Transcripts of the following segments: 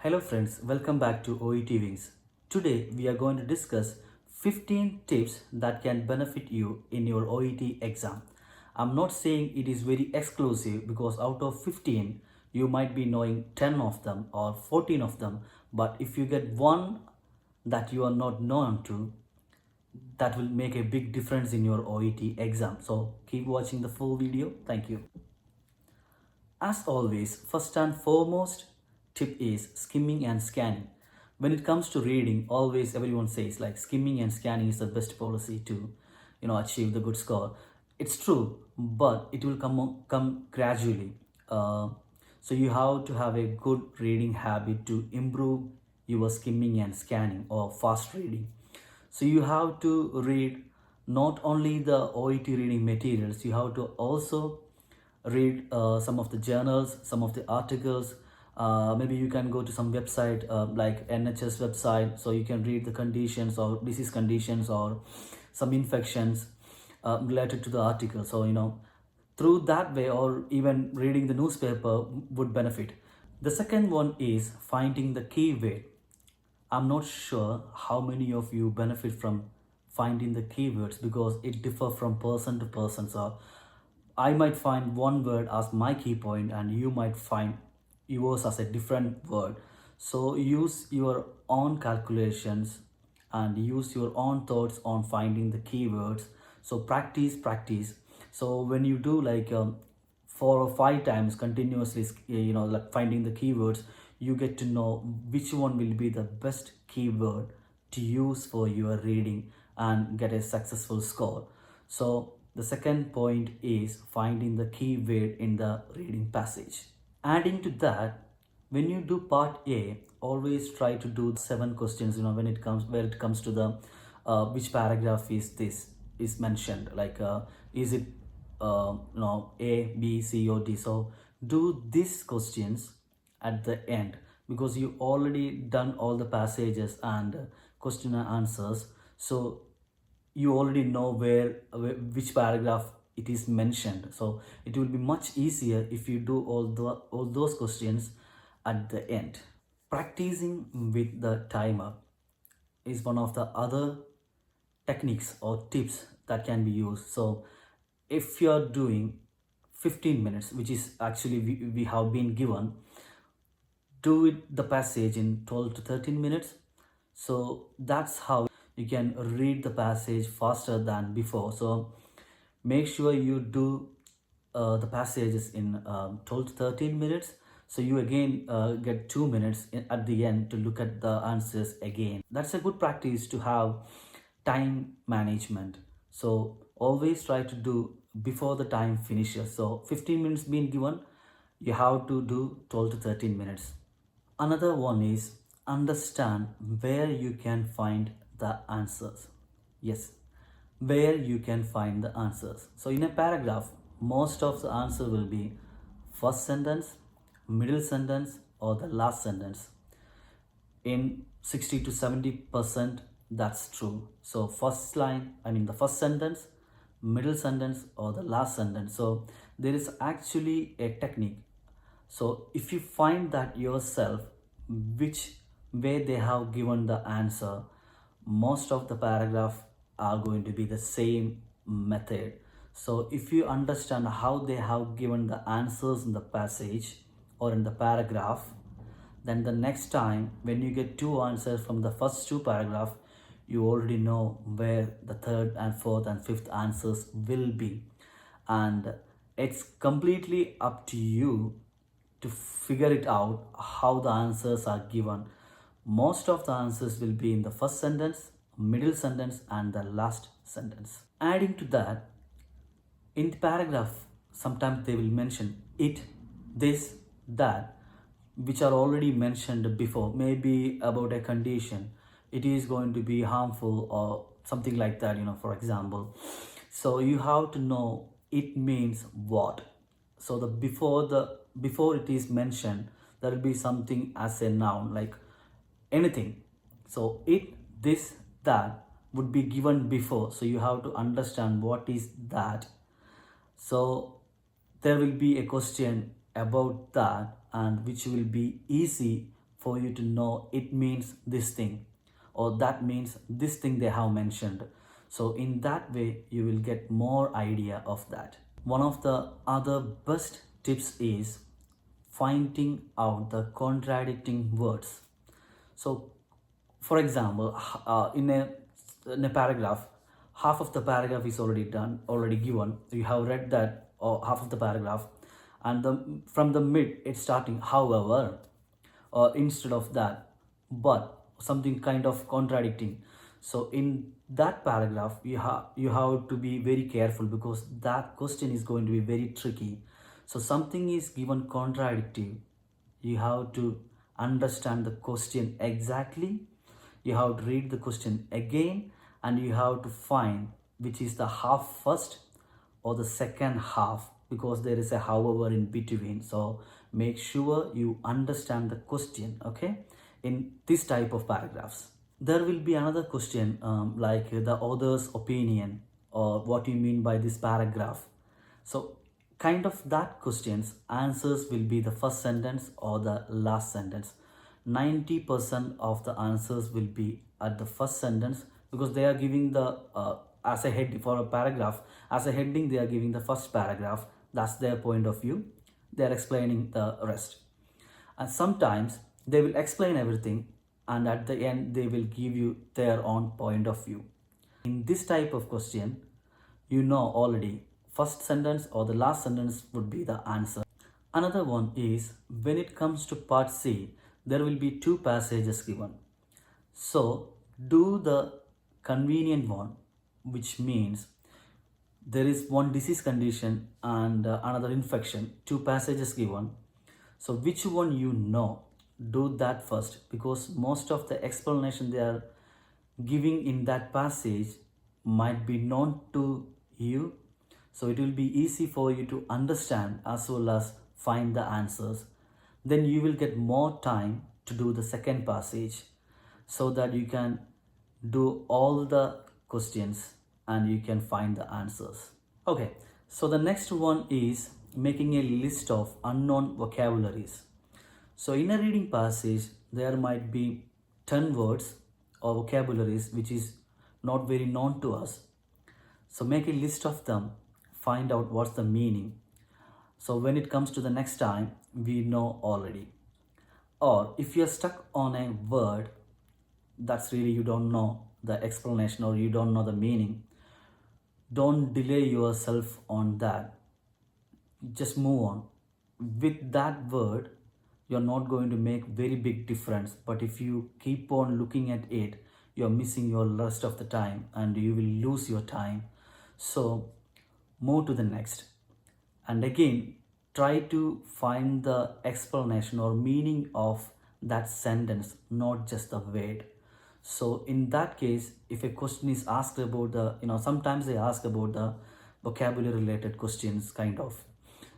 Hello friends, welcome back to OET Wings. Today we are going to discuss 15 tips that can benefit you in your OET exam. I'm not saying it is very exclusive because out of 15 you might be knowing 10 of them or 14 of them, but if you get one that you are not known to, that will make a big difference in your OET exam. So keep watching the full video. Thank you. As always, first and foremost tip is skimming and scanning. When it comes to reading, always everyone says like skimming and scanning is the best policy to achieve the good score. It's true, but it will come gradually. So you have to have a good reading habit to improve your skimming and scanning or fast reading. So you have to read not only the OET reading materials, you have to also read some of the journals, some of the articles. Maybe you can go to some website like NHS website, so you can read the conditions or disease conditions or some infections related to the article. So through that way, or even reading the newspaper would benefit. The second one is finding the keyword. I'm not sure how many of you benefit from finding the keywords because it differ from person to person. So I might find one word as my key point and you might find yours as a different word. So use your own calculations and use your own thoughts on finding the keywords. So practice. So when you do like 4 or 5 times continuously, like finding the keywords, you get to know which one will be the best keyword to use for your reading and get a successful score. So the second point is finding the keyword in the reading passage. Adding to that, when you do part A, always try to do 7 questions. When it comes to the which paragraph is this is mentioned, like is it A, B, C, or D. So do these questions at the end because you already done all the passages and question and answers. So you already know which paragraph it is mentioned, so it will be much easier if you do all those questions at the end. Practicing with the timer is one of the other techniques or tips that can be used. So if you are doing 15 minutes, which is actually we have been given, do it the passage in 12 to 13 minutes. So that's how you can read the passage faster than before. So make sure you do the passages in 12 to 13 minutes, so you again get 2 minutes at the end to look at the answers again. That's a good practice to have time management. So always try to do before the time finishes. So 15 minutes being given, you have to do 12 to 13 minutes. Another one is understand where you can find the answers. Yes, where you can find the answers. So in a paragraph, most of the answer will be first sentence, middle sentence, or the last sentence. In 60 to 70%, that's true. So first line, the first sentence, middle sentence, or the last sentence. So there is actually a technique. So if you find that yourself, which way they have given the answer, most of the paragraph are going to be the same method. So if you understand how they have given the answers in the passage or in the paragraph, then the next time when you get two answers from the first two paragraph, you already know where the third and fourth and fifth answers will be. And it's completely up to you to figure it out how the answers are given. Most of the answers will be in the first sentence, middle sentence, and the last sentence. Adding to that, in the paragraph, sometimes they will mention it, this, that, which are already mentioned before, maybe about a condition. It is going to be harmful or something like that, for example. So you have to know it means what. So before it is mentioned, there will be something as a noun like anything. So it, this, that would be given before. So you have to understand what is that. So there will be a question about that, and which will be easy for for you to know it means this thing, or that means this thing they have mentioned. So in that way you will get more idea of that. One of the other best tips is finding out the contradicting words. So for example, in a paragraph, half of the paragraph is already done, already given. You have read that, or half of the paragraph, and from the mid it's starting however, or instead of that, but something kind of contradicting. So in that paragraph you have to be very careful, because that question is going to be very tricky. So something is given contradictive, you have to understand the question exactly, you have to read the question again, and you have to find which is the half first or the second half, because there is a however in between. So make sure you understand the question, okay, in this type of paragraphs. There will be another question, like the author's opinion, or what you mean by this paragraph. So kind of that questions answers will be the first sentence or the last sentence. 90% of the answers will be at the first sentence, because they are giving the as a head for a paragraph, as a heading they are giving the first paragraph, that's their point of view, they are explaining the rest. And sometimes they will explain everything, and at the end they will give you their own point of view. In this type of question, you know already first sentence or the last sentence would be the answer. Another one is, when it comes to part C, there will be two passages given. So do the convenient one, which means there is one disease condition and another infection, two passages given. So which one you know, do that first, because most of the explanation they are giving in that passage might be known to you. So it will be easy for you to understand as well as find the answers. Then you will get more time to do the second passage, so that you can do all the questions and you can find the answers. Okay, so the next one is making a list of unknown vocabularies. So in a reading passage, there might be 10 words or vocabularies which is not very known to us. So make a list of them, find out what's the meaning. So when it comes to the next time, we know already. Or if you're stuck on a word that's really you don't know the explanation or you don't know the meaning, don't delay yourself on that, just move on. With that word you're not going to make very big difference, but if you keep on looking at it, you're missing your rest of the time and you will lose your time. So move to the next, and again try to find the explanation or meaning of that sentence, not just the word. So in that case, if a question is asked about the, sometimes they ask about the vocabulary related questions kind of.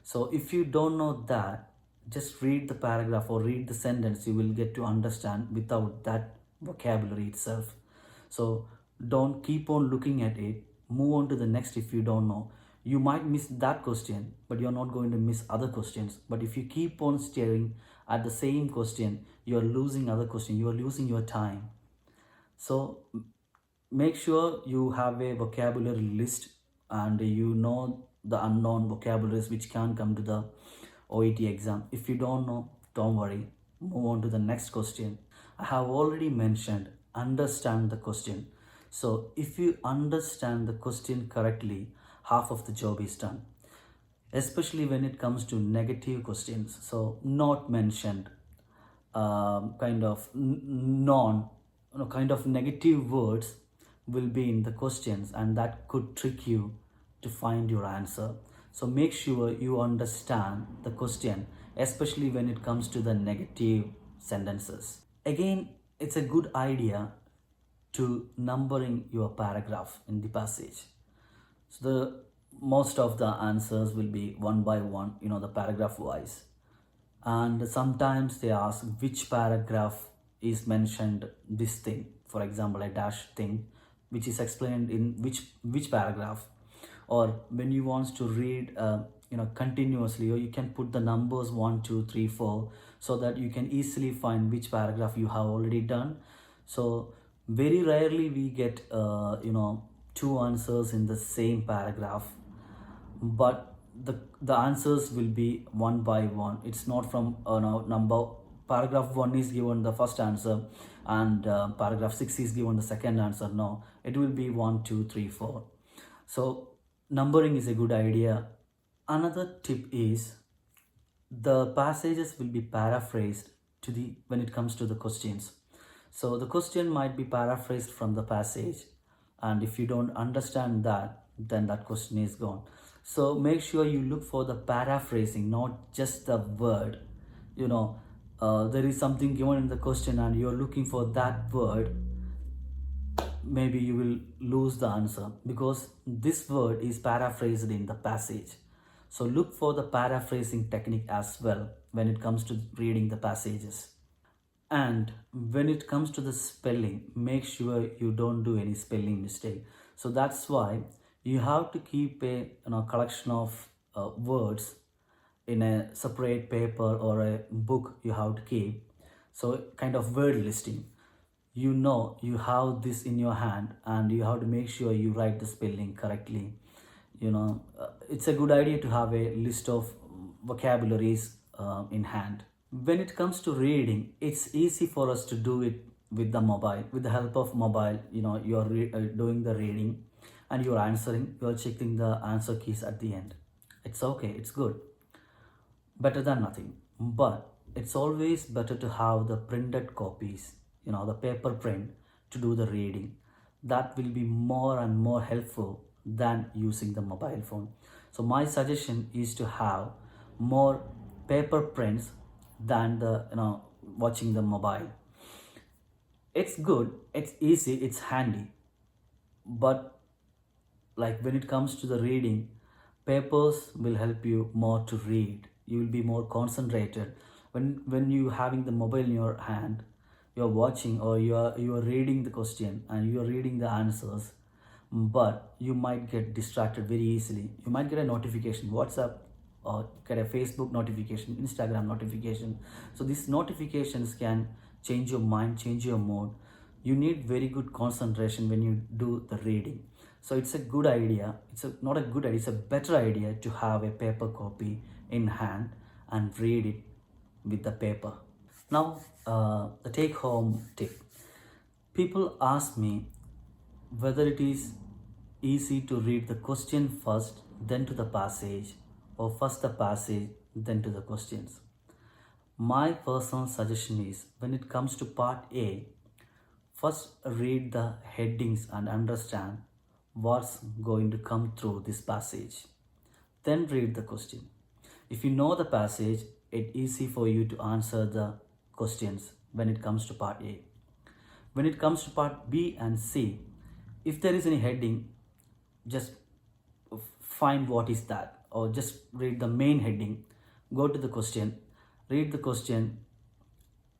So if you don't know that, just read the paragraph or read the sentence, you will get to understand without that vocabulary itself. So don't keep on looking at it, move on to the next. If you don't know, you might miss that question, but you're not going to miss other questions. But if you keep on staring at the same question, you're losing other question, you are losing your time. So make sure you have a vocabulary list, and you know the unknown vocabularies which can come to the OET exam. If you don't know, don't worry, move on to the next question. I have already mentioned understand the question. So if you understand the question correctly, half of the job is done, especially when it comes to negative questions. So not mentioned, kind of non, kind of negative words will be in the questions, and that could trick you to find your answer. So make sure you understand the question, especially when it comes to the negative sentences. Again, it's a good idea to numbering your paragraph in the passage. So the most of the answers will be one by one, the paragraph wise. And sometimes they ask which paragraph is mentioned this thing. For example, a dash thing, which is explained in which paragraph. Or when you want to read continuously, or you can put the numbers 1 2 3 4, so that you can easily find which paragraph you have already done. So very rarely we get two answers in the same paragraph, but the answers will be one by one. It's not from number paragraph 1 is given the first answer, and paragraph 6 is given the second answer. No, it will be 1 2 3 4. So numbering is a good idea. Another tip is the passages will be paraphrased to the when it comes to the questions. So the question might be paraphrased from the passage, and if you don't understand that, then that question is gone. So make sure you look for the paraphrasing, not just the word. There is something given in the question and you're looking for that word, maybe you will lose the answer because this word is paraphrased in the passage. So look for the paraphrasing technique as well when it comes to reading the passages. And when it comes to the spelling, make sure you don't do any spelling mistake. So that's why you have to keep a collection of words in a separate paper or a book you have to keep. So kind of word listing. You have this in your hand and you have to make sure you write the spelling correctly. It's a good idea to have a list of vocabularies in hand. When it comes to reading, it's easy for us to do it with the mobile, with the help of mobile. You're doing the reading and you're answering, you're checking the answer keys at the end. It's okay, it's good, better than nothing. But it's always better to have the printed copies, the paper print, to do the reading. That will be more and more helpful than using the mobile phone. So my suggestion is to have more paper prints than the watching the mobile. It's good, it's easy, it's handy, but like when it comes to the reading, papers will help you more to read. You will be more concentrated when you having the mobile in your hand. You're watching or you are reading the question and you are reading the answers, but you might get distracted very easily. You might get a notification WhatsApp, or get a Facebook notification, Instagram notification. So these notifications can change your mind, change your mood. You need very good concentration when you do the reading. So it's a good idea, not a good idea, it's a better idea to have a paper copy in hand and read it with the paper. Now, the take home tip. People ask me whether it is easy to read the question first, then to the passage, or first the passage, then to the questions. My personal suggestion is when it comes to part A, first read the headings and understand what's going to come through this passage. Then read the question. If you know the passage, it's easy for you to answer the questions when it comes to part A. When it comes to part B and C, if there is any heading, just find what is that, or just read the main heading, go to the question, read the question,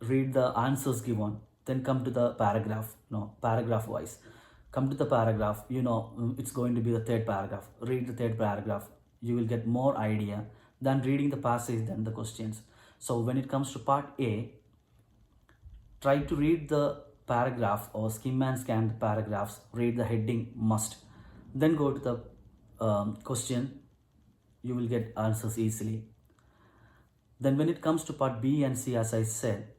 read the answers given, then come to the paragraph, paragraph wise. Come to the paragraph, it's going to be the third paragraph. Read the third paragraph. You will get more idea than reading the passage than the questions. So when it comes to part A, try to read the paragraph or skim and scan the paragraphs, read the heading must. Then go to the question, you will get answers easily. Then when it comes to part B and C, as I said,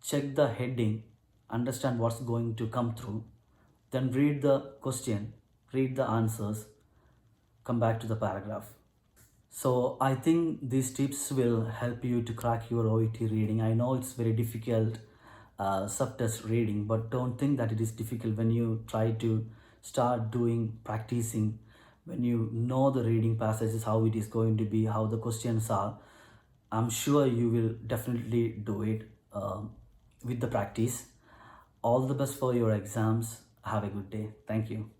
check the heading, understand what's going to come through, then read the question, read the answers, come back to the paragraph. So I think these tips will help you to crack your OET reading. I know it's very difficult subtest reading, but don't think that it is difficult when you try to start doing practicing. When you know the reading passages, how it is going to be, how the questions are, I'm sure you will definitely do it with the practice. All the best for your exams. Have a good day. Thank you.